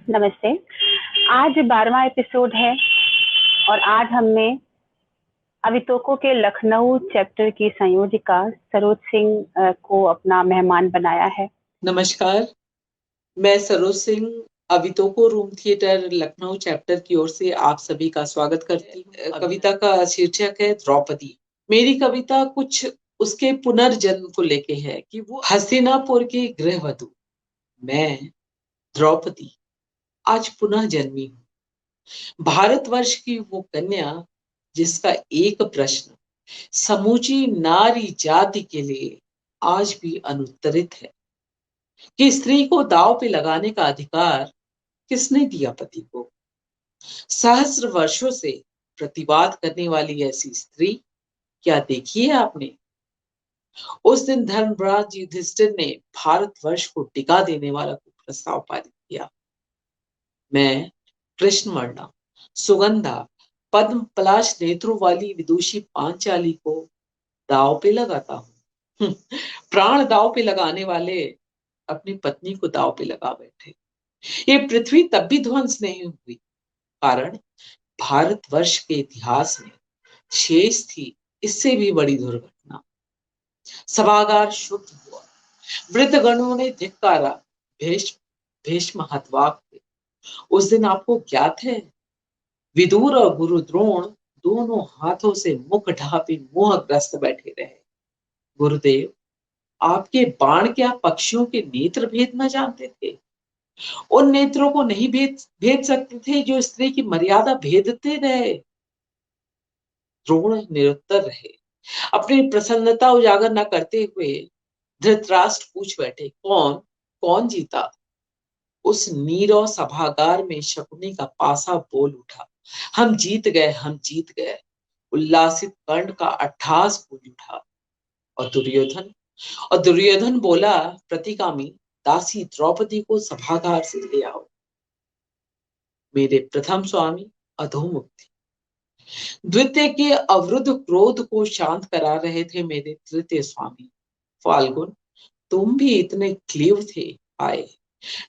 नमस्ते। आज 12वां एपिसोड है और आज हमने अवितोको के लखनऊ चैप्टर की संयोजिका सरोज सिंह को अपना मेहमान बनाया है। नमस्कार, मैं सरोज सिंह अवितोको रूम थिएटर लखनऊ चैप्टर की ओर से आप सभी का स्वागत करती हूँ। कविता का शीर्षक है द्रौपदी। मेरी कविता कुछ उसके पुनर्जन्म को लेके है कि वो हस्तिनापुर की गृहवधू मैं द्रौपदी आज पुनः जन्मी हूँ। भारतवर्ष की वो कन्या जिसका एक प्रश्न समूची नारी जाति के लिए आज भी अनुत्तरित है कि स्त्री को दांव पे लगाने का अधिकार किसने दिया पति को। सहस्र वर्षों से प्रतिवाद करने वाली ऐसी स्त्री क्या देखी है आपने। उस दिन धर्मराज युधिष्ठिर ने भारतवर्ष को टिका देने वाला प्रस्ताव पारित किया। मैं कृष्णवर्णा सुगंधा पद्म पलाश नेत्रों वाली विदुषी पांचाली को दांव पे लगाता हूँ। प्राण दांव पे लगाने वाले अपनी पत्नी को दांव पे लगा बैठे। ये पृथ्वी तब भी ध्वंस नहीं हुई कारण भारतवर्ष के इतिहास में शेष थी इससे भी बड़ी दुर्घटना। सभागार शुद्ध हुआ, वृद्ध गणों ने धिक्कारा, भीष्म हतवाक थे। उस दिन आपको ज्ञात है विदुर और गुरु द्रोण दोनों हाथों से मुख ढांपे मोहग्रस्त बैठे रहे। गुरुदेव आपके बाण क्या पक्षियों के नेत्र भेद न जानते थे। उन नेत्रों को नहीं भेद सकते थे जो स्त्री की मर्यादा भेदते रहे। द्रोण निरुत्तर रहे। अपनी प्रसन्नता उजागर न करते हुए धृतराष्ट्र पूछ बैठे कौन कौन जीता। उस नीरव सभागार में शकुनी का पासा बोल उठा हम जीत गए हम जीत गए। उल्लासित कर्ण का अट्ठास बोल उठा और दुर्योधन बोला प्रतिगामी दासी द्रौपदी को सभागार से ले आओ। मेरे प्रथम स्वामी अधोमुक्ति द्वितीय के अवरुद्ध क्रोध को शांत करा रहे थे मेरे तृतीय स्वामी फाल्गुन। तुम भी इतने क्लीव थे आए।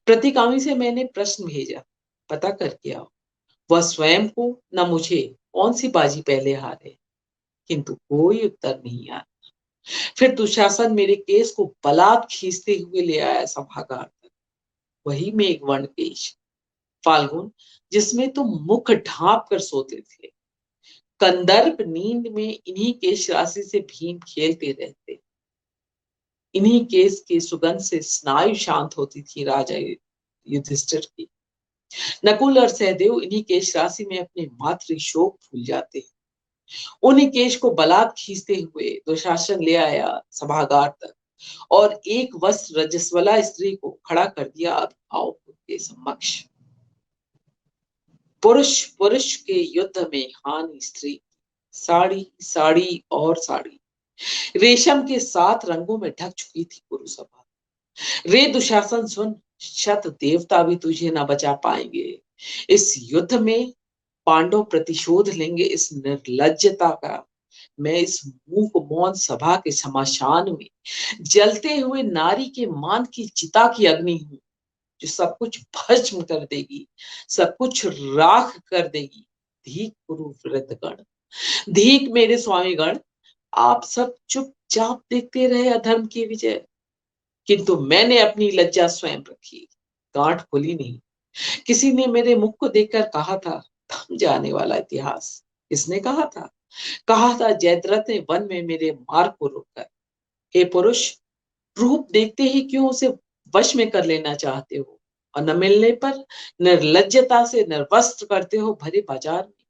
प्रतिगामी से मैंने प्रश्न भेजा पता करके आओ। वह स्वयं को न मुझे कौन सी बाजी पहले हारे किंतु कोई उत्तर नहीं आया। फिर दुशासन मेरे केस को बलात् खींचते हुए ले आया सभागार तक। वही मेघवर्ण केश फाल्गुन जिसमें तुम मुख ढांप कर सोते थे। कंदर्प नींद में इन्हीं केश राशि से भीम खेलते रहते। इन्हीं केस के सुगंध से स्नायु शांत होती थी राजा युधिष्ठिर की। नकुल और सहदेव इन्हीं केश राशि में अपने मातृ शोक भूल जाते। उन्हीं केश को बलात् खींचते हुए दुशासन ले आया सभागार तक और एक वस्त्र रजस्वला स्त्री को खड़ा कर दिया आओ के समक्ष। पुरुष पुरुष के युद्ध में हानि स्त्री साड़ी साड़ी और साड़ी रेशम के 7 रंगों में ढक चुकी थी कुरुसभा। रे दुशासन सुन शत देवता भी तुझे ना बचा पाएंगे। इस युद्ध में पांडव प्रतिशोध लेंगे इस निर्लज्जता का। मैं इस मूक मौन सभा के शमशान में जलते हुए नारी के मान की चिता की अग्नि हूं जो सब कुछ भस्म कर देगी सब कुछ राख कर देगी। धीक कुरु वृद्धगण धीक मेरे स्वामीगण आप सब चुपचाप देखते रहे अधर्म की विजय किंतु मैंने अपनी लज्जा स्वयं रखी गांठ खुली नहीं। किसी ने मेरे मुख को देखकर कहा था थम जाने वाला इतिहास। किसने कहा था जयद्रथ ने वन में मेरे मार्ग को रोककर। हे पुरुष रूप देखते ही क्यों उसे वश में कर लेना चाहते हो और न मिलने पर निर्लज्जता से निर्वस्त्र करते हो भरे बाजार में।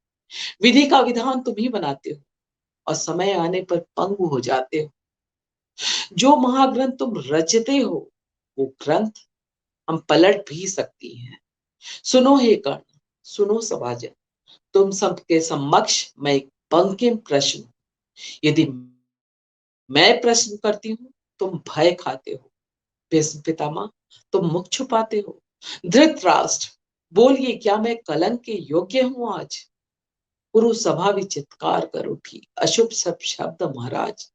विधि का विधान तुम ही बनाते हो और समय आने पर पंगु हो जाते हो। जो महाग्रंथ तुम रचते हो वो ग्रंथ हम पलट भी सकती हैं। सुनो हे कर्ण सुनो सभाजन तुम सबके समक्ष मैं एक बंकिम प्रश्न यदि मैं प्रश्न करती हूँ तुम भय खाते हो। भीष्म पितामह तुम मुख छुपाते हो। धृतराष्ट्र बोलिए क्या मैं कलंक के योग्य हूं आज। कुरु सभा भी चित्कार कर उठी अशुभ सब शब्द महाराज।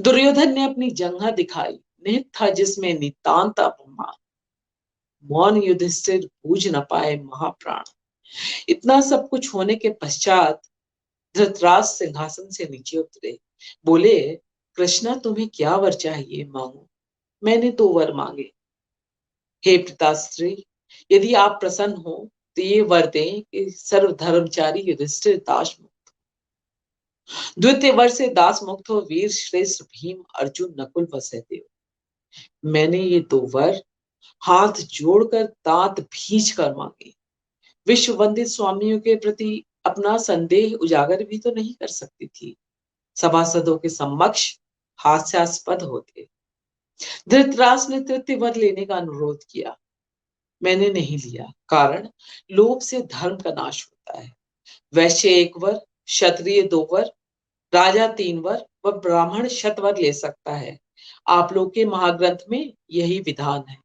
दुर्योधन ने अपनी जंघा दिखाई निहित था जिसमें नितांत अपमान। मौन युधिष्ठिर बूझ न पाए महाप्राण। इतना सब कुछ होने के पश्चात धृतराष्ट्र सिंहासन से नीचे उतरे, बोले, कृष्णा तुम्हें क्या वर चाहिए, मांगो। मैंने 2 वर मांगे। हे पिताश्री, यदि आप प्रसन्न हो तो ये वर दें कि सर्व धर्मचारी युधिष्ठिर दास मुक्त, द्वितीय वर से दास मुक्त हो वीर श्रेष्ठ भीम अर्जुन नकुल व सहदेव। मैंने ये 2 वर हाथ जोड़कर दांत भींच कर मांगे। विश्व वंदित स्वामियों के प्रति अपना संदेह उजागर भी तो नहीं कर सकती थी, सभासदों के समक्ष हास्यास्पद होते। धृतराष्ट्र ने तृतीय वर लेने का अनुरोध किया। मैंने नहीं लिया, कारण लोभ से धर्म का नाश होता है। वैश्य 1 वर, क्षत्रिय 2 वर, राजा 3 वर व ब्राह्मण शतवर ले सकता है। आप लोग के महाग्रंथ में यही विधान है।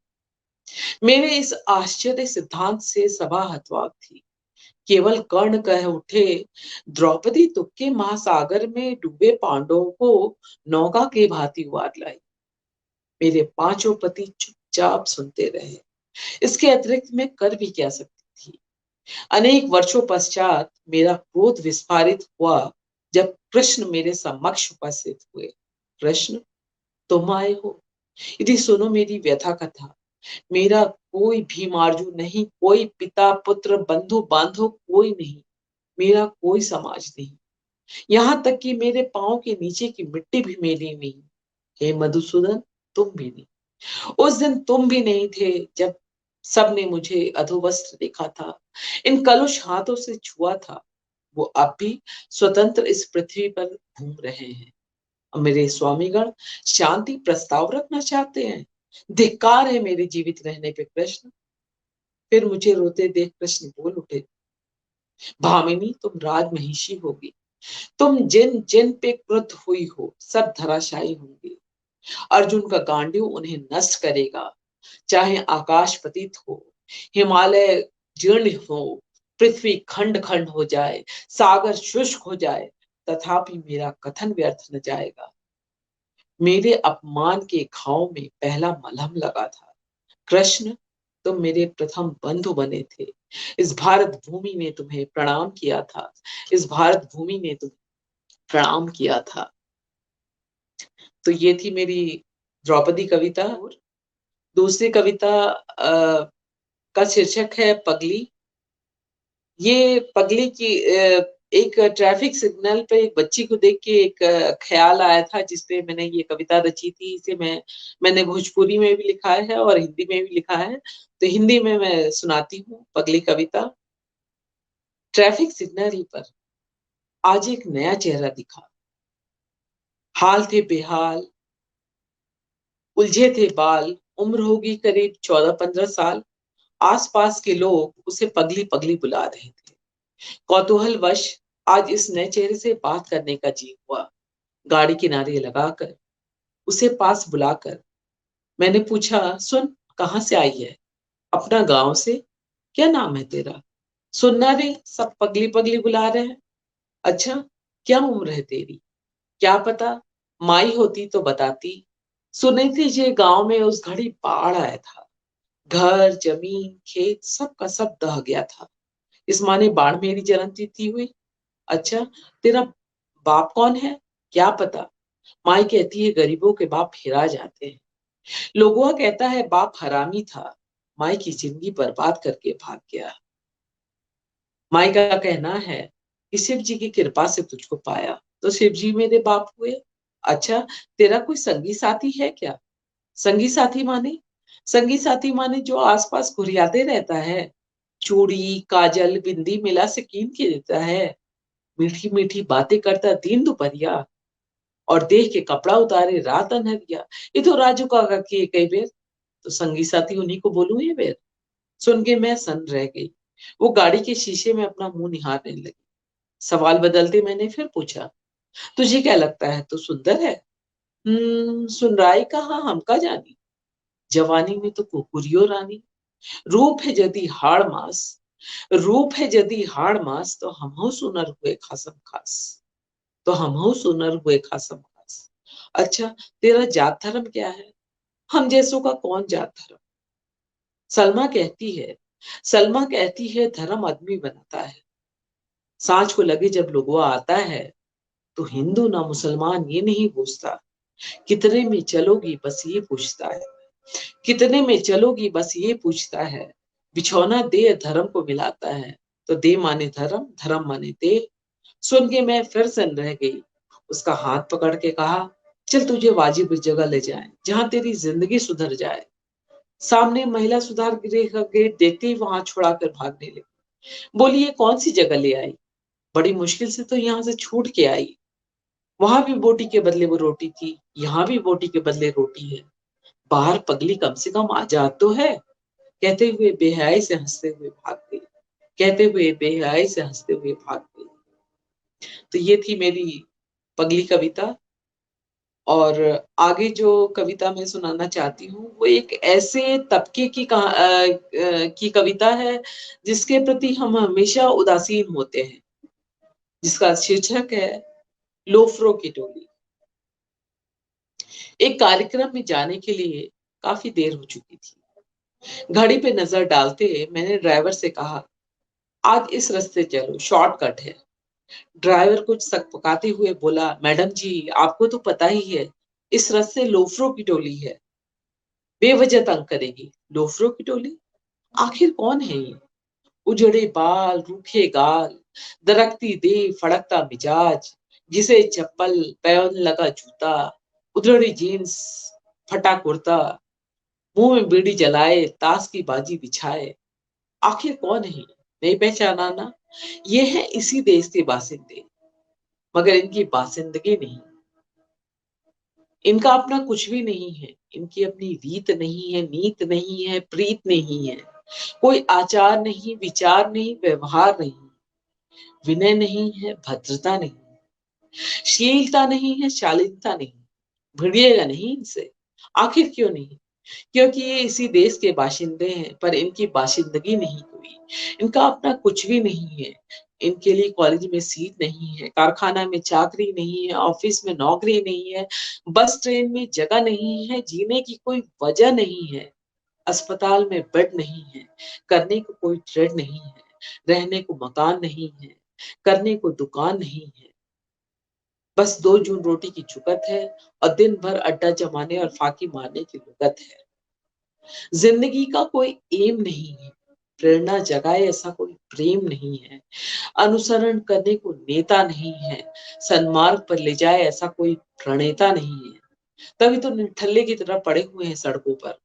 मेरे इस आश्चर्य सिद्धांत से सभा हतवाक थी। केवल कर्ण कह उठे, द्रौपदी तुक्के महासागर में डूबे पांडवों को नौका के भांति उबार लाई। मेरे 5 पति चुपचाप सुनते रहे। इसके अतिरिक्त मैं कर भी क्या सकती थी। अनेक वर्षों पश्चात मेरा क्रोध विस्फारित हुआ जब कृष्ण मेरे समक्ष उपस्थित हुए। कृष्ण, तुम आए हो, यदि सुनो मेरी व्यथा कथा। मेरा कोई भीमार्जुन नहीं, कोई पिता पुत्र बंधु बांधव कोई नहीं, मेरा कोई समाज नहीं, यहाँ तक कि मेरे पांव के नीचे की मिट्टी भी मेरी नहीं। हे मधुसूदन, तुम भी नहीं। उस दिन तुम भी नहीं थे जब सबने मुझे अधोवस्त्र देखा था, इन कलुष हाथों से छुआ था। वो अब भी स्वतंत्र इस पृथ्वी पर घूम रहे हैं। मेरे स्वामीगण शांति प्रस्ताव रखना चाहते हैं। धिक्कार है मेरे जीवित रहने पे कृष्ण। फिर मुझे रोते देख कृष्ण बोल उठे, भामिनी, तुम राजमहिषी होगी। तुम जिन जिन पे क्रुद्ध हुई हो सब धराशायी होंगे। अर्जुन का गांडीव उन्हें नष्ट करेगा। चाहे आकाश पतित हो, हिमालय जीर्ण हो, पृथ्वी खंड खंड हो जाए, सागर शुष्क हो जाए, तथापि मेरा कथन व्यर्थ न जाएगा। मेरे अपमान के घाव में पहला मलहम लगा था। कृष्ण, तुम मेरे प्रथम बंधु बने थे। इस भारत भूमि ने तुम्हें प्रणाम किया था। इस भारत भूमि ने तुम्हें प्रणाम किया था। तो ये थी मेरी द्रौपदी कविता। और दूसरी कविता का शीर्षक है पगली। ये पगली की एक ट्रैफिक सिग्नल पे एक बच्ची को देख के एक ख्याल आया था, जिसपे मैंने ये कविता रची थी। इसे मैंने भोजपुरी में भी लिखा है और हिंदी में भी लिखा है, तो हिंदी में मैं सुनाती हूँ पगली कविता। ट्रैफिक सिग्नल पर आज एक नया चेहरा दिखा। हाल थे बेहाल, उलझे थे बाल, उम्र होगी करीब 14-15 साल। आसपास के लोग उसे पगली पगली बुला रहे थे। कौतूहलवश आज इस नए चेहरे से बात करने का जी हुआ। गाड़ी किनारे लगाकर, उसे पास बुलाकर मैंने पूछा, सुन, कहाँ से आई है? अपना गांव से। क्या नाम है तेरा? सुनना रे, सब पगली पगली बुला रहे हैं। अच्छा, क्या उम्र है तेरी? क्या पता, माई होती तो बताती। सुने थे ये गांव में उस घड़ी बाढ़ आया था, घर जमीन खेत सब का सब दह गया था। इस माँ ने बाढ़ मेरी जन्म तिथि हुई। अच्छा, तेरा बाप कौन है? क्या पता, माई कहती है गरीबों के बाप हिरा जाते हैं। लोगों कहता है बाप हरामी था, माई की जिंदगी बर्बाद करके भाग गया। माई का कहना है कि शिव जी की कृपा से तुझको पाया तो शिव जी मेरे बाप हुए। अच्छा, तेरा कोई संगी साथी है क्या? संगी साथी माने? संगी साथी माने जो आसपास घुरियाते रहता है, चूड़ी काजल बिंदी मिला से कीन के देता है, मीठी मीठी बातें करता दिन दोपहरिया, और देख के कपड़ा उतारे रात अनहरिया। ये तो राजू काका की कई बेर। तो संगी साथी उन्हीं को बोलूं ये बेर? सुन के मैं सन रह गई। वो गाड़ी के शीशे में अपना मुंह निहारने लगी। सवाल बदलते मैंने फिर पूछा, तुझे क्या लगता है, तू सुंदर है? सुनराई कहा हमका जानी, जवानी में तो कुकुरियो रानी। रूप है यदि हाड़ मास, रूप है यदि हाड़ मास, तो हमहु सुनर हुए खासम खास, तो हमहु सुनर हुए खासम खास। अच्छा, तेरा जात धर्म क्या है? हम जैसों का कौन जात धर्म? सलमा कहती है धर्म आदमी बनाता है। सांझ को लगे जब लोगवा आता है तो हिंदू ना मुसलमान ये नहीं पूछता, कितने में चलोगी बस ये पूछता है। कितने में चलोगी बस ये पूछता है। बिछौना दे धर्म को मिलाता है, तो दे माने धर्म, धर्म माने दे। सुन के मैं फिर सन रह गई। उसका हाथ पकड़ के कहा, चल तुझे वाजिब जगह ले जाए जहां तेरी जिंदगी सुधर जाए। सामने महिला सुधार गृह का गेट देखते ही वहां छुड़ाकर भागने लगी। बोली ये कौन सी जगह ले आई, बड़ी मुश्किल से तो यहाँ से छूट के आई। वहां भी बोटी के बदले वो रोटी थी, यहाँ भी बोटी के बदले रोटी है। बाहर पगली कम से कम आजाद तो है। कहते हुए बेहयाई से हंसते हुए भाग गई। कहते हुए बेहयाई से हंसते हुए भाग गई। तो ये थी मेरी पगली कविता। और आगे जो कविता मैं सुनाना चाहती हूँ वो एक ऐसे तबके की कविता है जिसके प्रति हम हमेशा उदासीन होते हैं, जिसका शीर्षक है लोफरों की टोली। एक कार्यक्रम में जाने के लिए काफी देर हो चुकी थी। घड़ी पे नजर डालते मैंने ड्राइवर से कहा, आज इस रास्ते चलो, शॉर्टकट है। ड्राइवर कुछ सकपकाते हुए बोला, मैडम जी आपको तो पता ही है इस रास्ते लोफरों की टोली है, बेवजह तंग करेगी। लोफरों की टोली? आखिर कौन है ये? उजड़े बाल, रूखे गाल, दरकती देह, फड़कता मिजाज, जिसे चप्पल, पैर लगा जूता, उधड़ी जीन्स, फटा कुर्ता, मुंह में बीड़ी जलाए, ताश की बाजी बिछाए। आखिर कौन है? नहीं पहचाना ना? ये है इसी देश के बासिंदे, मगर इनकी बासिंदगी नहीं। इनका अपना कुछ भी नहीं है। इनकी अपनी रीत नहीं है, नीत नहीं है, प्रीत नहीं है। कोई आचार नहीं, विचार नहीं, व्यवहार नहीं, विनय नहीं है, भद्रता नहीं, श्लीलता नहीं है, शालीनता नहीं। भिड़िएगा नहीं इनसे। आखिर क्यों नहीं? क्योंकि ये इसी देश के बाशिंदे हैं, पर इनकी बाशिंदगी नहीं हुई। इनका अपना कुछ भी नहीं है। इनके लिए कॉलेज में सीट नहीं है, कारखाना में चाकरी नहीं है, ऑफिस में नौकरी नहीं है, बस ट्रेन में जगह नहीं है, जीने की कोई वजह नहीं है, अस्पताल में बेड नहीं है, करने को कोई ट्रेड नहीं है, रहने को मकान नहीं है, करने को दुकान नहीं है। बस 2 जून रोटी की चुकत है और दिन भर अड्डा जमाने और फाकी मारने की लुगत है। जिंदगी का कोई एम नहीं है, प्रेरणा जगाए ऐसा कोई प्रेम नहीं है, अनुसरण करने को नेता नहीं है, सन्मार्ग पर ले जाए ऐसा कोई प्रणेता नहीं है। तभी तो निठल्ले की तरह पड़े हुए हैं सड़कों पर।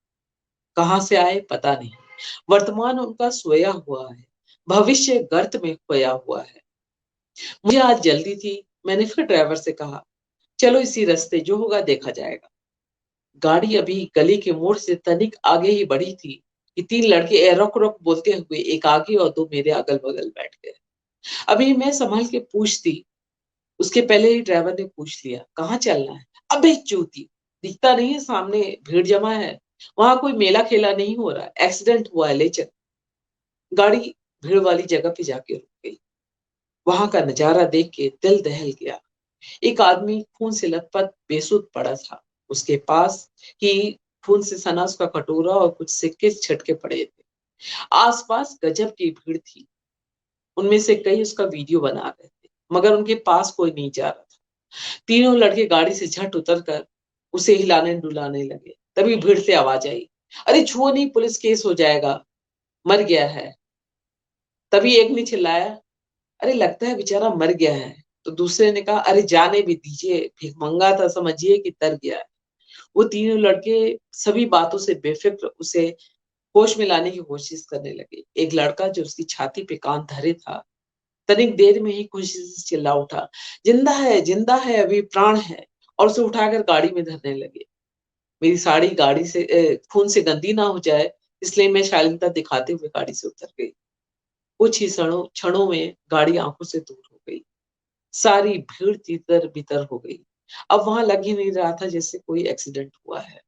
कहां से आए पता नहीं। वर्तमान उनका सोया हुआ है, भविष्य गर्त में खोया हुआ है। मुझे आज जल्दी थी। मैंने फिर ड्राइवर से कहा, चलो इसी रास्ते, जो होगा देखा जाएगा। गाड़ी अभी गली के मोड़ से तनिक आगे ही बढ़ी थी कि 3 लड़के ए रुक रुक बोलते हुए एक आगे और 2 मेरे अगल बगल बैठ गए। अभी मैं संभल के पूछती, उसके पहले ही ड्राइवर ने पूछ लिया, कहाँ चलना है? अबे चूती, दिखता नहीं है सामने भीड़ जमा है? वहां कोई मेला खेला नहीं हो रहा, एक्सीडेंट हुआ है, ले चल। गाड़ी भीड़ वाली जगह पे जाके रुक गई। वहां का नजारा देख के दिल दहल गया। एक आदमी खून से लथपथ बेसुध पड़ा था। उसके पास ही खून से सना उसका कटोरा और कुछ सिक्के छटके पड़े थे। आसपास गजब की भीड़ थी। उनमें से कई उसका वीडियो बना रहे थे, मगर उनके पास कोई नहीं जा रहा था। तीनों लड़के गाड़ी से झट उतर कर उसे हिलाने डुलाने लगे। तभी भीड़ से आवाज आई, अरे छुओ नहीं, पुलिस केस हो जाएगा, मर गया है। तभी एक ने चिल्लाया, अरे लगता है बेचारा मर गया है। तो दूसरे ने कहा, अरे जाने भी दीजिए, भिखमंगा था, समझिए कि तर गया है। वो तीनों लड़के सभी बातों से बेफिक्र उसे होश में लाने की कोशिश करने लगे। एक लड़का जो उसकी छाती पे कान धरे था, तनिक देर में ही खुशी से चिल्ला उठा, जिंदा है, अभी प्राण है, और उसे उठाकर गाड़ी में धरने लगे। मेरी साड़ी गाड़ी से खून से गंदी ना हो जाए, इसलिए मैं शालीनता दिखाते हुए गाड़ी से उतर गई। कुछ ही क्षणों में गाड़ी आंखों से दूर हो गई। सारी भीड़ तितर बितर हो गई। अब वहां लग ही नहीं रहा था जैसे कोई एक्सीडेंट हुआ है।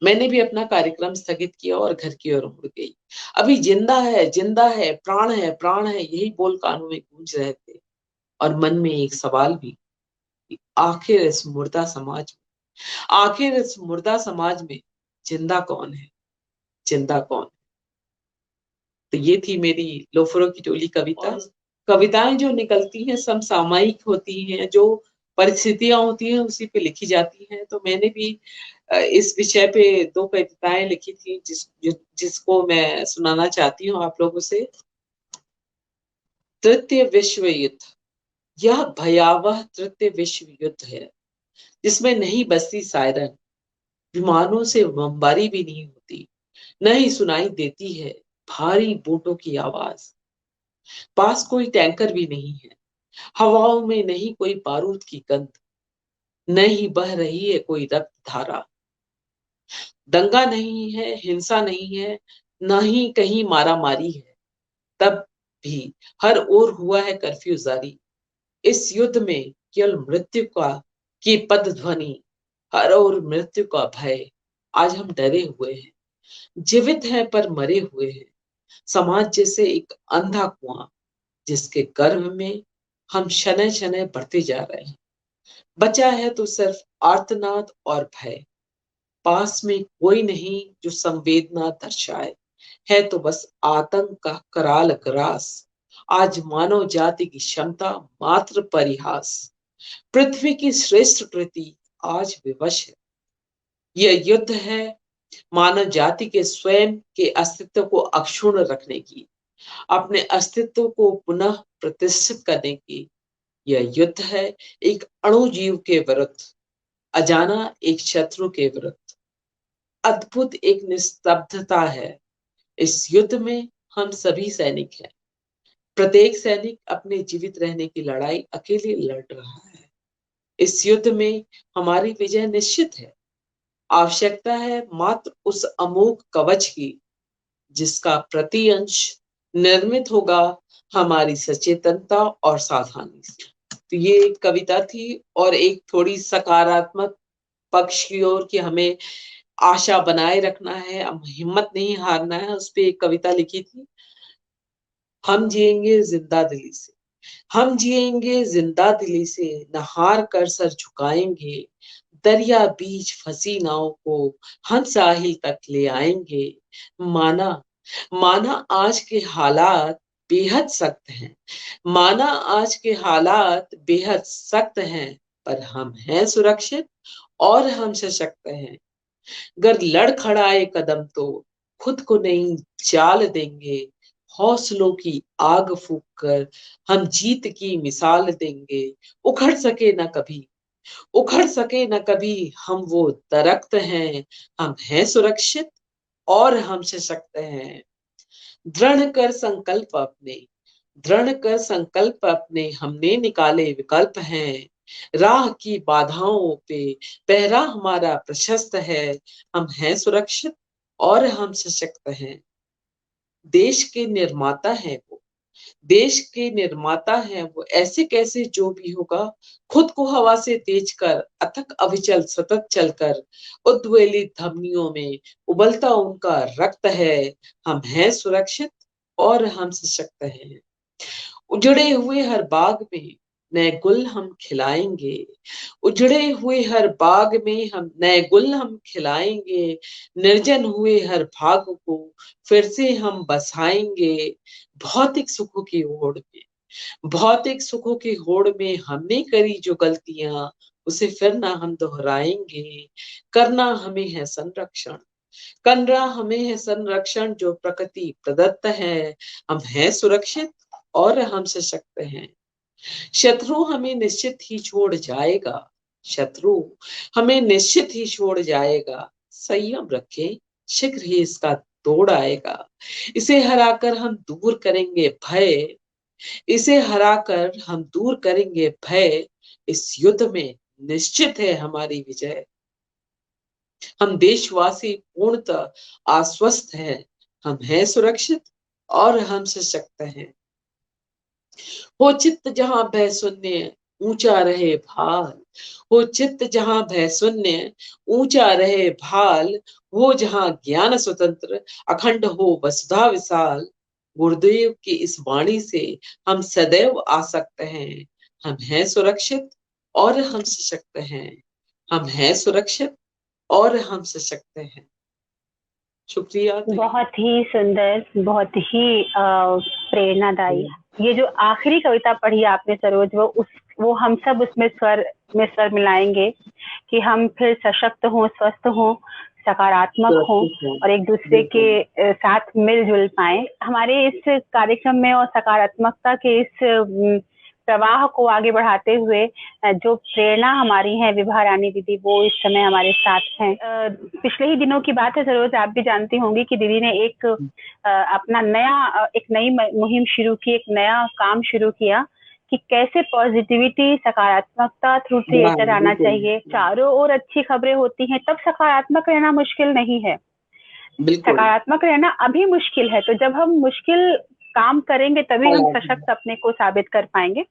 मैंने भी अपना कार्यक्रम स्थगित किया और घर की ओर मुड़ गई। अभी जिंदा है, प्राण है, यही बोल कानों में गूंज रहे थे। और मन में एक सवाल भी, कि आखिर इस मुर्दा समाज में जिंदा कौन है? जिंदा कौन। तो ये थी मेरी लोफरों की टोली कविता। कविताएं जो निकलती हैं समसामयिक होती हैं, जो परिस्थितियां होती हैं उसी पे लिखी जाती हैं। तो मैंने भी इस विषय पे 2 कविताएं लिखी थी जिसको मैं सुनाना चाहती हूँ आप लोगों से। तृतीय विश्व युद्ध, यह भयावह तृतीय विश्व युद्ध है जिसमें नहीं बजती सायरन, विमानों से बमबारी भी नहीं होती, न ही सुनाई देती है भारी बूटों की आवाज। पास कोई टैंकर भी नहीं है, हवाओं में नहीं कोई बारूद की गंध, न ही बह रही है कोई रक्त धारा। दंगा नहीं है, हिंसा नहीं है, न ही कहीं मारा मारी है। तब भी हर ओर हुआ है कर्फ्यू जारी। इस युद्ध में केवल मृत्यु का की पद ध्वनि, हर ओर मृत्यु का भय। आज हम डरे हुए हैं, जीवित हैं पर मरे हुए हैं। समाज जैसे एक अंधा कुआं जिसके गर्भ में हम शनय शनय बढ़ते जा रहे हैं। बचा है तो सिर्फ आर्तनाद और भय। पास में कोई नहीं जो संवेदना दर्शाए, है तो बस आतंक का कराल ग्रास। आज मानव जाति की क्षमता मात्र परिहास। पृथ्वी की श्रेष्ठ कृति आज विवश है। यह युद्ध है मानव जाति के स्वयं के अस्तित्व को अक्षुण्ण रखने की, अपने अस्तित्व को पुनः प्रतिष्ठित करने की। यह युद्ध है एक अणु जीव के विरुद्ध, अजाना एक शत्रु के विरुद्ध। अद्भुत एक निस्तब्धता है इस युद्ध में। हम सभी सैनिक हैं, प्रत्येक सैनिक अपने जीवित रहने की लड़ाई अकेले लड़ रहा है। इस युद्ध में हमारी विजय निश्चित है। आवश्यकता है मात्र उस अमोघ कवच की जिसका प्रति अंश निर्मित होगा हमारी सचेतनता और सावधानी से। तो ये एक कविता थी और एक थोड़ी सकारात्मक पक्ष की ओर कि हमें आशा बनाए रखना है, हम हिम्मत नहीं हारना है, उस पे एक कविता लिखी थी। हम जिएंगे जिंदा दिली से, हम जिएंगे जिंदा दिली से, न हार कर सर झुकाएंगे। दरिया बीच फंसी नाव को हम साहिल तक ले आएंगे। माना माना आज के हालात बेहद सख्त हैं, माना आज के हालात बेहद सख्त हैं, पर हम हैं सुरक्षित और हम सशक्त हैं। अगर लड़ खड़ाए कदम तो खुद को नहीं चाल देंगे। हौसलों की आग फूंक कर हम जीत की मिसाल देंगे। उखड़ सके न कभी, उखड़ सके न कभी हम वो दरख्त हैं। हम हैं सुरक्षित और हम सशक्त हैं। दृढ़ कर संकल्प अपने, दृढ़ कर संकल्प अपने, हमने निकाले विकल्प हैं। राह की बाधाओं पे पहरा हमारा प्रशस्त है। हम हैं सुरक्षित और हम सशक्त हैं। देश के निर्माता है वो, देश के निर्माता है वो, ऐसे कैसे जो भी होगा। खुद को हवा से तेज कर अथक अविचल सतत चलकर, उद्वेलित धमनियों में उबलता उनका रक्त है। हम हैं सुरक्षित और हम सशक्त हैं। उजड़े हुए हर बाग में नए गुल हम खिलाएंगे, उजड़े हुए हर बाग में हम नए गुल हम खिलाएंगे। निर्जन हुए हर भाग को फिर से हम बसाएंगे। भौतिक सुखों की होड़ में, भौतिक सुखों की होड़ में हमने करी जो गलतियां उसे फिर ना हम दोहराएंगे। करना हमें है संरक्षण, करना हमें है संरक्षण जो प्रकृति प्रदत्त है। हम हैं सुरक्षित और हम सशक्त हैं। शत्रु हमें निश्चित ही छोड़ जाएगा, शत्रु हमें निश्चित ही छोड़ जाएगा। संयम रखें, शीघ्र ही इसका तोड़ आएगा। इसे हराकर हम दूर करेंगे भय, इसे हराकर हम दूर करेंगे भय। इस युद्ध में निश्चित है हमारी विजय। हम देशवासी पूर्णतः आश्वस्त हैं। हम हैं सुरक्षित और हम सशक्त हैं। हो चित्त जहां भय शून्य ऊंचा रहे भाल, हो चित्त जहां भय शून्य ऊंचा रहे भाल। हो जहां ज्ञान स्वतंत्र अखंड हो वसुधा विशाल। गुरुदेव की इस वाणी से हम सदैव आसक्त हैं। हम हैं सुरक्षित और हम सशक्त हैं। हम हैं सुरक्षित और हम सशक्त हैं। शुक्रिया। बहुत ही सुंदर, बहुत ही प्रेरणादायी। ये जो आखिरी कविता पढ़ी आपने सरोज, वो हम सब उसमें स्वर मिलाएंगे कि हम फिर सशक्त हों, स्वस्थ हों, सकारात्मक हों और एक दूसरे के साथ मिलजुल पाए। हमारे इस कार्यक्रम में और सकारात्मकता के इस प्रवाह को आगे बढ़ाते हुए जो प्रेरणा हमारी है विभा रानी दीदी, वो इस समय हमारे साथ हैं। पिछले ही दिनों की बात है सरोज, आप भी जानती होंगी कि दीदी ने एक अपना नया एक नई मुहिम शुरू की, एक नया काम शुरू किया कि कैसे पॉजिटिविटी, सकारात्मकता थ्रू थिएटर आना चाहिए। चारों ओर अच्छी खबरें होती हैं, तब सकारात्मक रहना मुश्किल नहीं है। सकारात्मक रहना अभी मुश्किल है, तो जब हम मुश्किल काम करेंगे तभी हम सशक्त अपने को साबित कर पाएंगे।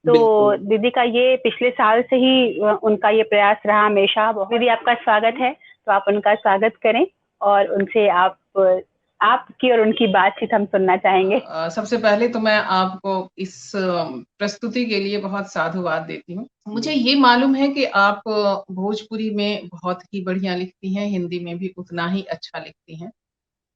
तो दीदी का ये पिछले साल से ही उनका ये प्रयास रहा हमेशा। दीदी आपका स्वागत है, तो आप उनका स्वागत करें और उनसे आपकी और उनकी बातचीत हम सुनना चाहेंगे। सबसे पहले तो मैं आपको इस प्रस्तुति के लिए बहुत साधुवाद देती हूँ। मुझे ये मालूम है कि आप भोजपुरी में बहुत ही बढ़िया लिखती हैं, हिंदी में भी उतना ही अच्छा लिखती हैं,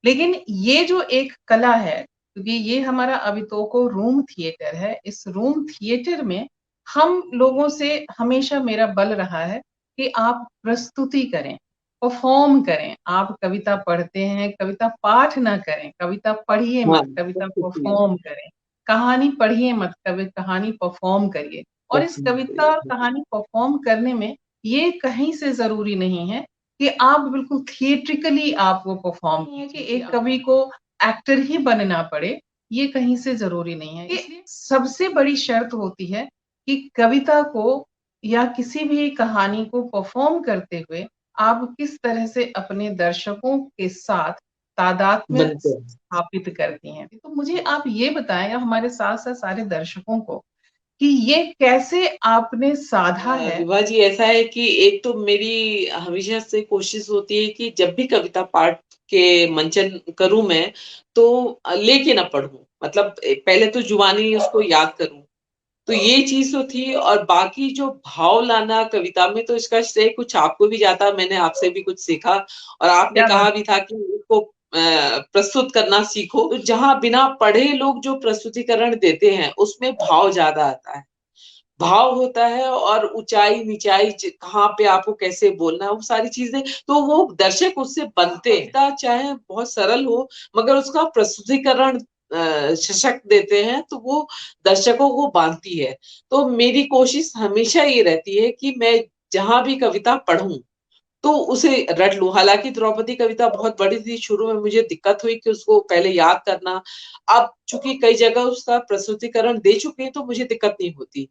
लेकिन ये जो एक कला है, क्योंकि ये हमारा अवितोको रूम थिएटर है, इस रूम थिएटर में हम लोगों से हमेशा मेरा बल रहा है कि आप प्रस्तुति करें, परफॉर्म करें। आप कविता पढ़ते हैं, कविता पाठ ना करें, कविता पढ़िए मत, कविता परफॉर्म करें। कहानी पढ़िए मत, कहानी परफॉर्म करिए। और इस कविता और कहानी परफॉर्म करने में ये कहीं से जरूरी नहीं है कि आप बिल्कुल थिएट्रिकली आप वो परफॉर्म कीजिए, कि एक कवि को एक्टर ही बनना पड़े, ये कहीं से जरूरी नहीं है। ये सबसे बड़ी शर्त होती है कि कविता को या किसी भी कहानी को परफॉर्म करते हुए आप किस तरह से अपने दर्शकों के साथ तादात्म्य स्थापित करती हैं। तो मुझे आप ये बताएं, हमारे साथ साथ सारे दर्शकों को, कि ये कैसे आपने साधा है। विभा जी, ऐसा है कि एक तो मेरी हमेशा से कोशिश होती है कि जब भी कविता पाठ के मंचन करूं मैं, तो लेके ना पढ़ूं, मतलब पहले तो जुबानी उसको याद करूं, तो ये चीज तो थी। और बाकी जो भाव लाना कविता में, तो इसका श्रेय कुछ आपको भी जाता, मैंने आपसे भी कुछ सीखा और आपने कहा भी था कि उसको प्रस्तुत करना सीखो। तो जहां बिना पढ़े लोग जो प्रस्तुतिकरण देते हैं उसमें भाव ज्यादा आता है, भाव होता है और ऊंचाई निचाई कहाँ पे आपको कैसे बोलना है, वो सारी चीजें, तो वो दर्शक उससे बनते हैं। चाहे बहुत सरल हो मगर उसका प्रस्तुतिकरण सशक्त देते हैं, तो वो दर्शकों को बांधती है। तो मेरी कोशिश हमेशा ये रहती है कि मैं जहां भी कविता पढ़ूं तो उसे रट लूं। हालांकि द्रौपदी कविता बहुत बड़ी थी, शुरू में मुझे दिक्कत हुई कि उसको पहले याद करना। अब चूंकि कई जगह उसका प्रस्तुतिकरण दे चुके हैं तो मुझे दिक्कत नहीं होती।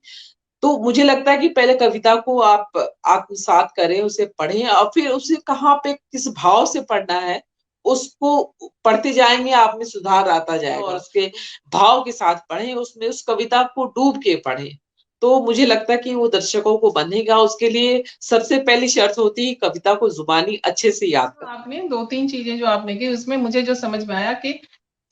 तो मुझे लगता है कि पहले कविता को आप आत्मसात करें, उसे पढ़ें और फिर उसे कहाँ पे किस भाव से पढ़ना है उसको पढ़ते जाएंगे, आप में सुधार आता जाएगा। और उसके भाव के साथ पढ़ें, उसमें उस कविता को डूब के पढ़ें, तो मुझे लगता है कि वो दर्शकों को बंधेगा। उसके लिए सबसे पहली शर्त होती है कविता को जुबानी अच्छे से याद करना। आपने 2-3 चीजें जो आपने की, उसमें मुझे जो समझ में आया कि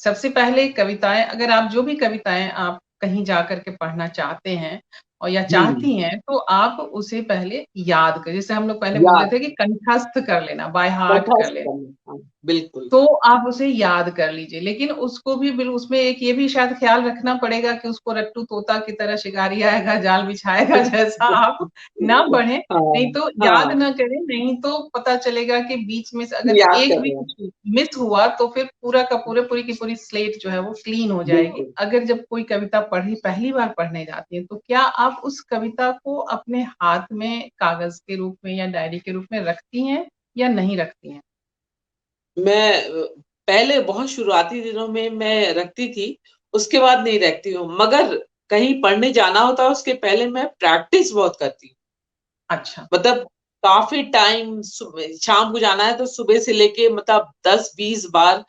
सबसे पहले कविताएं, अगर आप जो भी कविताएं आप कहीं जाकर के पढ़ना चाहते हैं और या चाहती हैं, तो आप उसे पहले याद करें। जैसे हम लोग पहले बोलते थे कि कंठस्थ कर लेना, बाय हार्ट कर लेना, बिल्कुल, तो आप उसे याद कर लीजिए। लेकिन उसको भी उसमें एक ये भी शायद ख्याल रखना पड़ेगा कि उसको रट्टू तोता की तरह शिकारी आएगा जाल बिछाएगा जैसा आप ना पढ़े, नहीं तो याद ना करें, नहीं तो पता चलेगा कि बीच में से अगर एक भी कुछ मिस हुआ तो फिर पूरा का पूरी की पूरी स्लेट जो है वो क्लीन हो जाएगी। अगर जब कोई कविता पहली बार पढ़ने जाती है, तो क्या आप उस कविता को अपने हाथ में कागज के रूप में या डायरी के रूप में रखती हैं या नहीं रखती हैं? मैं पहले बहुत शुरुआती दिनों में मैं रखती थी, उसके बाद नहीं रखती हूँ, मगर कहीं पढ़ने जाना होता है उसके पहले मैं प्रैक्टिस बहुत करती हूँ। अच्छा, मतलब काफी टाइम, शाम को जाना है तो सुबह से लेके मतलब 10-20 बार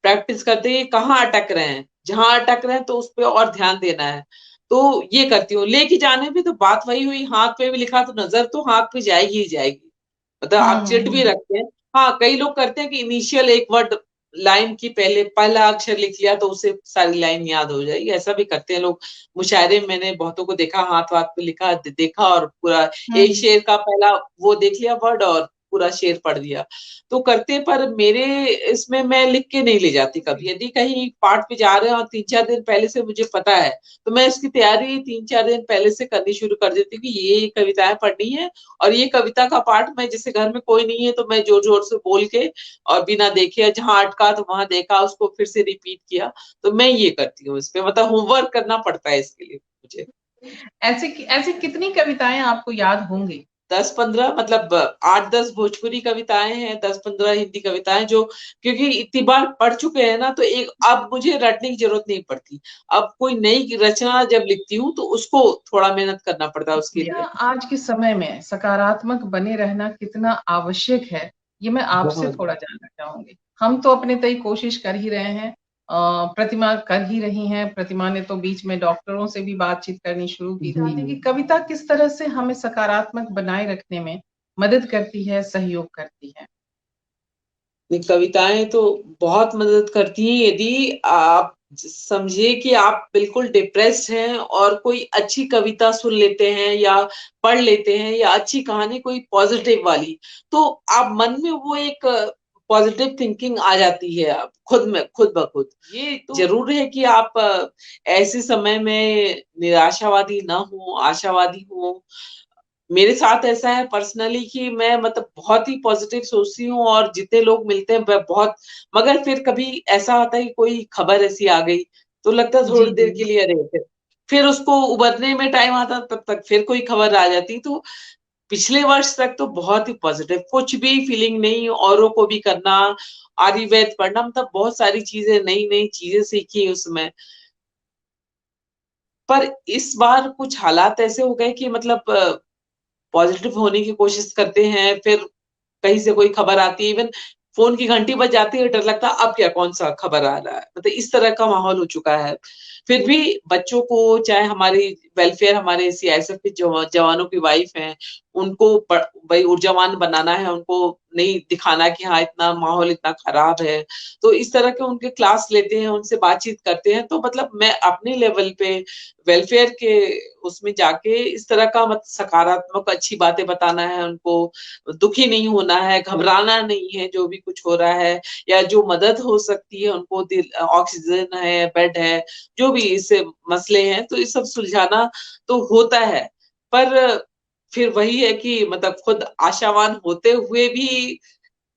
प्रैक्टिस करते हैं, कहाँ अटक रहे हैं, जहां अटक रहे हैं तो उस पर और ध्यान देना है। तो ये करती हूँ। लेके जाने में तो बात वही हुई, हाथ पे भी लिखा तो नजर तो हाथ पे जाएगी ही जाएगी, मतलब आप चिट भी रखते हैं। हाँ, कई लोग करते हैं कि इनिशियल एक वर्ड लाइन की पहला अक्षर लिख लिया तो उसे सारी लाइन याद हो जाएगी, ऐसा भी करते हैं लोग। मुशायरे में मैंने बहुतों को देखा, हाथ पे लिखा देखा और पूरा एक शेर का पहला वो देख लिया वर्ड और पूरा शेर पढ़ दिया, तो करते। पर मेरे इसमें मैं लिख के नहीं ले जाती कभी। यदि कहीं पाठ पे जा रहे हैं और 3-4 दिन पहले से मुझे पता है, तो मैं इसकी तैयारी 3-4 दिन पहले से करनी शुरू कर देती हूँ कि ये कविताएं पढ़नी है, और ये कविता का पाठ मैं, जैसे घर में कोई नहीं है तो मैं जोर जोर से बोल के और बिना देखे, जहां अटका तो वहां देखा, उसको फिर से रिपीट किया। तो मैं ये करती हूँ, इस पे मतलब होमवर्क करना पड़ता है इसके लिए मुझे। ऐसी कितनी कविताएं आपको याद होंगी? 10-15, मतलब 8-10 भोजपुरी कविताएं हैं, 10-15 हिंदी कविताएं, जो क्योंकि इतनी बार पढ़ चुके हैं ना, तो एक अब मुझे रटने की जरूरत नहीं पड़ती। अब कोई नई रचना जब लिखती हूँ तो उसको थोड़ा मेहनत करना पड़ता है उसके लिए। आज के समय में सकारात्मक बने रहना कितना आवश्यक है, ये मैं आपसे थोड़ा जानना चाहूंगी। हम तो अपने तय कोशिश कर ही रहे हैं, प्रतिमा कर ही रही हैं। प्रतिमा ने तो बीच में डॉक्टरों से भी बातचीत करनी शुरू की थी कि कविता किस तरह से हमें सकारात्मक बनाए रखने में मदद करती है, सहयोग करती है। कविताएं तो बहुत मदद करती हैं। यदि आप समझिए कि आप बिल्कुल डिप्रेस्ड हैं और कोई अच्छी कविता सुन लेते हैं या पढ़ लेते हैं, या अच्छी कहानी कोई पॉजिटिव वाली, तो आप मन में वो एक पॉजिटिव थिंकिंग आ जाती है, आप खुद ब खुद। ये तो जरूर है कि आप ऐसे समय में निराशावादी ना हो, आशावादी हो। मेरे साथ ऐसा है पर्सनली कि मैं मतलब बहुत ही पॉजिटिव सोचती हूँ, और जितने लोग मिलते हैं मैं बहुत, मगर फिर कभी ऐसा होता है कि कोई खबर ऐसी आ गई, तो लगता है थोड़ी देर के लिए, अरे फिर उसको उबरने में टाइम आता, तब तक फिर कोई खबर आ जाती। तो पिछले वर्ष तक तो बहुत ही पॉजिटिव, कुछ भी फीलिंग नहीं, औरों को भी करना, आयुर्वेद पढ़ना, मतलब बहुत सारी चीजें, नई नई चीजें सीखी उसमें। पर इस बार कुछ हालात ऐसे हो गए कि मतलब पॉजिटिव होने की कोशिश करते हैं, फिर कहीं से कोई खबर आती है, इवन फ़ोन की घंटी बज जाती है, डर लगता है अब क्या, कौन-सा खबर आ रहा है? मतलब इस तरह का माहौल हो चुका है। फिर भी बच्चों को, चाहे हमारी वेलफेयर, हमारे सीआईएसएफ के जवानों की वाइफ हैं, उनको भई ऊर्जावान बनाना है, उनको नहीं दिखाना कि हाँ, इतना माहौल इतना खराब है। तो इस तरह के उनके क्लास लेते हैं, उनसे बातचीत करते हैं, तो मतलब मैं अपने लेवल पे वेलफेयर के उसमें जाके इस तरह का सकारात्मक अच्छी बातें बताना है उनको, दुखी नहीं होना है, घबराना नहीं है जो भी कुछ हो रहा है, या जो मदद हो सकती है उनको, ऑक्सीजन है, बेड है, जो भी इससे मसले हैं, तो ये सब सुलझाना तो होता है। पर फिर वही है कि मतलब खुद आशावान होते हुए भी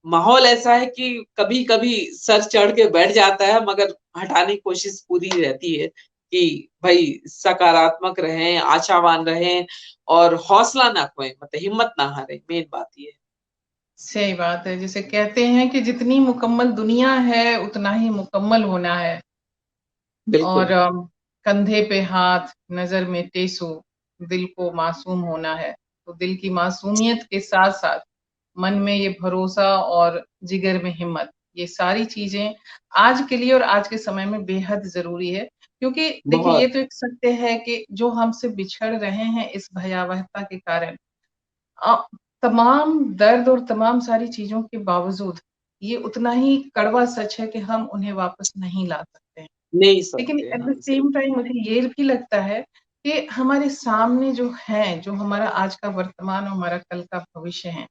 माहौल ऐसा है कि कभी-कभी सर चढ़ के बैठ जाता है, मगर हटाने की कोशिश पूरी रहती है कि भई सकारात्मक रहें, आशावान रहें और हौसला ना खोएँ, मतलब हिम्मत ना हारें, मेन बात ये है। सही बात है। जिसे कहते हैं कि जितनी मुकम्मल दुनिया है, उतना ही मुकम्मल होना है। और बिल्कुल। कंधे पे हाथ, नज़र में टेसू, दिल को मासूम होना है। तो दिल की मासूमियत के साथ-साथ मन में ये भरोसा और जिगर में हिम्मत, ये सारी चीज़ें आज के लिए और आज के समय में बेहद ज़रूरी है। क्योंकि देखिए, ये बहुत। तो एक सत्य है कि जो हमसे बिछड़ रहे हैं इस भयावहता के कारण, अ, तमाम दर्द और तमाम सारी चीज़ों के बावजूद, ये उतना ही कड़वा सच है कि हम उन्हें वापस नहीं ला सकते हैं। नहीं लेकिन सकते, एट द हाँ, सही। सेम टाइम मुझे ये भी लगता है कि हमारे सामने जो हैं, जो हमारा आज का वर्तमान और हमारा कल का भविष्य है,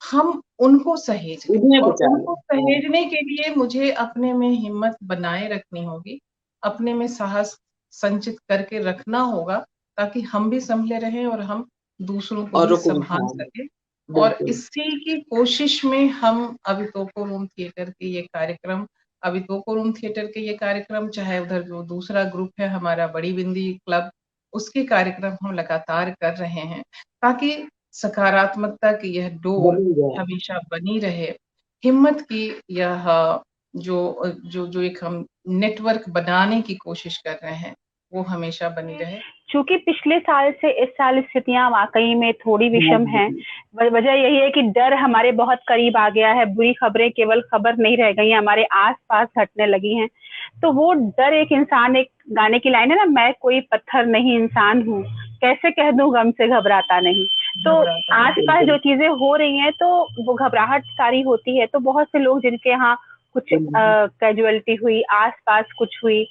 हम उनको सहेज लें, उन्हें और बचा उनको लें, हाँ। सहेजने के लिए मुझे अपने में हिम्मत बनाए रखनी होगी, अपने में साहस संचित करके रखना होगा, ताकि हम भी सँभले रहें और हम दूसरों को भी औरों को भी, सँभाल हाँ, सकें। और बिल्कुल। इसी की कोशिश में हम अवितोको रूम थिएटर के ये कार्यक्रम, अवितोको रूम थिएटर के ये कार्यक्रम, चाहे उधर जो दूसरा ग्रुप है हमारा बड़ी बिंदी क्लब, उसके कार्यक्रम हम लगातार कर रहे हैं, ताकि सकारात्मकता की यह डोर बनी रहे। हमेशा बनी रहे। हिम्मत की यह जो एक हम नेटवर्क बनाने की कोशिश कर रहे हैं, वो हमेशा बनी रहे। चूंकि पिछले साल से इस साल स्थितियां वाकई में थोड़ी बहुत विषम हैं। बड़ी। वजह यही है कि डर हमारे बहुत करीब आ गया है, बुरी खबरें केवल खबर नहीं रह गई हैं, हमारे आसपास घटने लगी हैं। तो वो डर, एक इंसान, एक गाने की लाइन है ना, मैं कोई पत्थर नहीं इंसान हूँ, कैसे कह दूं गम से घबराता नहीं। तो घबराता नहीं। आसपास जो चीजें हो रही हैं तो वो घबराहट सारी होती है। तो बहुत से लोग जिनके यहाँ कुछ बिल्कुल। कैजुअलिटी हुई, आसपास कुछ हुई,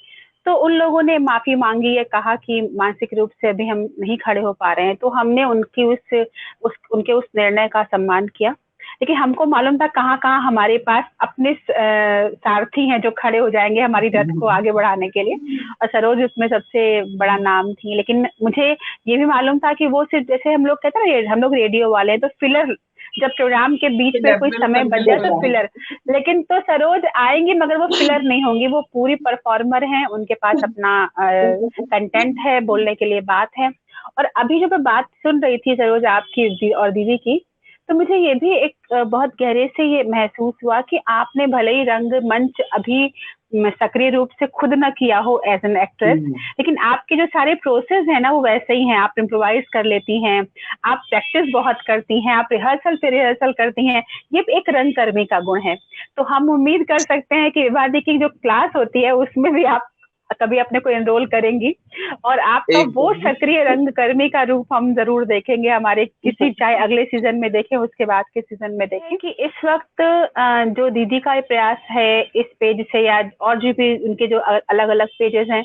तो उन लोगों ने माफी मांगी है, कहा कि मानसिक रूप से अभी हम नहीं खड़े हो पा रहे हैं। तो हमने उनकी उनके उस निर्णय का सम्मान किया। लेकिन हमको मालूम था कहाँ कहाँ हमारे पास अपने सारथी हैं जो खड़े हो जाएंगे हमारी रथ को आगे बढ़ाने के लिए, और सरोज उसमें सबसे बड़ा नाम थी। लेकिन मुझे ये भी मालूम था कि वो सिर्फ जैसे हम लोग कहते हैं ना, हम लोग रेडियो वाले हैं तो फिलर, जब प्रोग्राम के बीच में कोई समय बच जाए तो फिलर, लेकिन तो सरोज आएंगी मगर वो फिलर नहीं होंगी, वो पूरी परफॉर्मर हैं, उनके पास अपना कंटेंट है, बोलने के लिए बात है। और अभी जब मैं बात सुन रही थी सरोज आपकी और दीदी की, तो मुझे ये भी एक बहुत गहरे से ये महसूस हुआ कि आपने भले ही रंगमंच अभी सक्रिय रूप से खुद न किया हो एज एन एक्ट्रेस, लेकिन आपके जो सारे प्रोसेस है ना वो वैसे ही हैं। आप इम्प्रोवाइज कर लेती हैं, आप प्रैक्टिस बहुत करती हैं, आप रिहर्सल पे रिहर्सल करती हैं, ये एक रंगकर्मी का गुण है। तो हम उम्मीद कर सकते हैं कि विवादी की जो क्लास होती है उसमें भी आप कभी अपने को एनरोल करेंगी, और आपका वो सक्रिय रंगकर्मी का रूप हम जरूर देखेंगे हमारे किसी, चाहे अगले सीजन में देखें उसके बाद के सीजन में देखें। कि इस वक्त जो दीदी का प्रयास है इस पेज से या और जो भी उनके जो अलग अलग पेजेस हैं,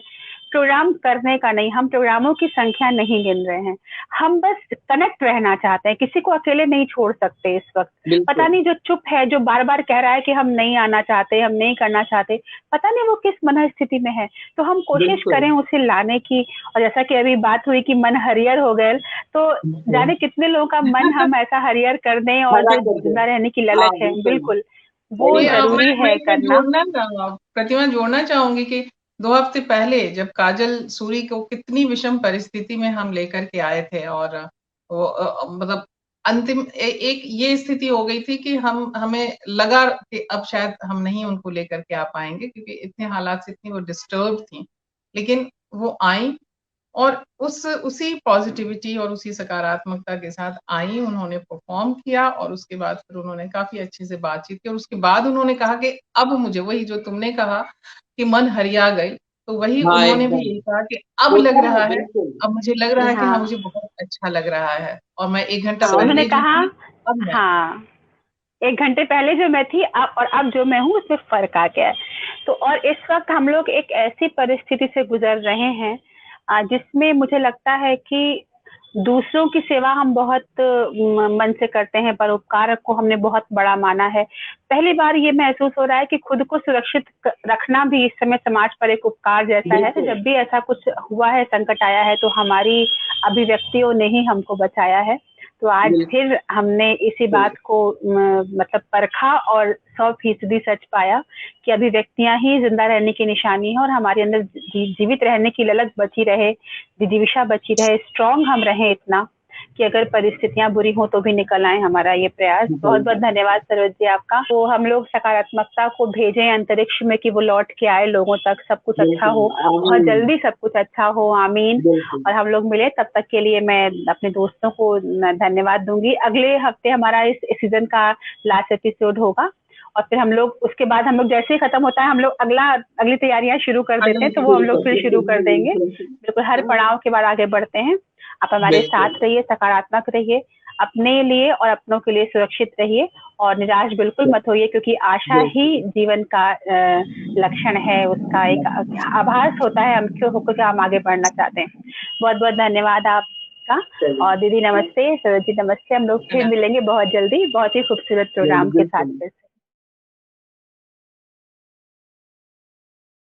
प्रोग्राम करने का नहीं, हम प्रोग्रामों की संख्या नहीं गिन रहे हैं, हम बस कनेक्ट रहना चाहते हैं, किसी को अकेले नहीं छोड़ सकते इस वक्त। पता नहीं जो चुप है, जो बार बार कह रहा है कि हम नहीं आना चाहते, हम नहीं करना चाहते, पता नहीं वो किस मन स्थिति में है, तो हम कोशिश करें उसे लाने की। और जैसा कि अभी बात हुई कि मन हरियर हो गए, तो जाने कितने लोगों का मन हम ऐसा हरियर कर दें, और जो जिंदा रहने की ललक है, बिल्कुल वो जरूरी है करना। प्रतिमा जोड़ना चाहूंगी कि 2 हफ्ते पहले जब काजल सूरी को कितनी विषम परिस्थिति में हम लेकर के आए थे, और मतलब अंतिम एक ये स्थिति हो गई थी कि हमें लगा कि अब शायद हम नहीं उनको लेकर के आ पाएंगे, क्योंकि इतने हालात से इतनी वो डिस्टर्ब थी, लेकिन वो आई और उसी पॉजिटिविटी और उसी सकारात्मकता के साथ आई, उन्होंने परफॉर्म किया, और उसके बाद फिर उन्होंने काफी अच्छे से बातचीत की, और उसके बाद उन्होंने कहा कि अब मुझे, वही जो तुमने कहा कि मन हरिया गई, तो वही उन्होंने भी यही कहा कि अब लग रहा है, अब मुझे लग रहा है कि हाँ मुझे बहुत अच्छा लग रहा है, और मैं 1 घंटा उन्होंने कहा, हाँ 1 घंटे पहले जो मैं थी और अब जो मैं हूँ उसमें फर्क आ गया है। तो और इस वक्त हम लोग एक ऐसी परिस्थिति से गुजर रहे हैं जिसमें मुझे लगता है कि दूसरों की सेवा हम बहुत मन से करते हैं, परोपकार को हमने बहुत बड़ा माना है। पहली बार ये महसूस हो रहा है कि खुद को सुरक्षित रखना भी इस समय समाज पर एक उपकार जैसा है। तो जब भी ऐसा कुछ हुआ है, संकट आया है, तो हमारी अभिव्यक्तियों ने ही हमको बचाया है। तो आज फिर हमने इसी बात को मतलब परखा और 100% सच पाया कि अभिव्यक्तियां ही जिंदा रहने की निशानी है, और हमारे अंदर जीवित रहने की ललक बची रहे, जिजीविषा बची रहे, स्ट्रांग हम रहें इतना कि अगर परिस्थितियां बुरी हो तो भी निकल आए, हमारा ये प्रयास। बहुत बहुत धन्यवाद सरोज जी आपका। तो हम लोग सकारात्मकता को भेजें अंतरिक्ष में कि वो लौट के आए लोगों तक, सब कुछ अच्छा हो, बहुत जल्दी सब कुछ अच्छा हो, आमीन। और हम लोग मिले, तब तक के लिए मैं अपने दोस्तों को धन्यवाद दूंगी। अगले हफ्ते हमारा इस सीजन का लास्ट एपिसोड होगा, और फिर हम लोग उसके बाद हम लोग जैसे ही खत्म होता है हम लोग अगली तैयारियां शुरू कर देते हैं, तो वो हम लोग फिर शुरू कर देंगे। बिल्कुल हर पड़ाव के बाद आगे बढ़ते हैं। आप हमारे साथ रहिए, सकारात्मक रहिए, अपने लिए और अपनों के लिए सुरक्षित रहिए, और निराश बिल्कुल मत होइए, क्योंकि आशा ही जीवन का लक्षण है, उसका एक आभास होता है हम क्यों होकर के हम आगे बढ़ना चाहते हैं। बहुत बहुत धन्यवाद आपका। और दीदी नमस्ते, सरोज जी नमस्ते। हम लोग फिर मिलेंगे बहुत जल्दी, बहुत ही खूबसूरत प्रोग्राम के साथ।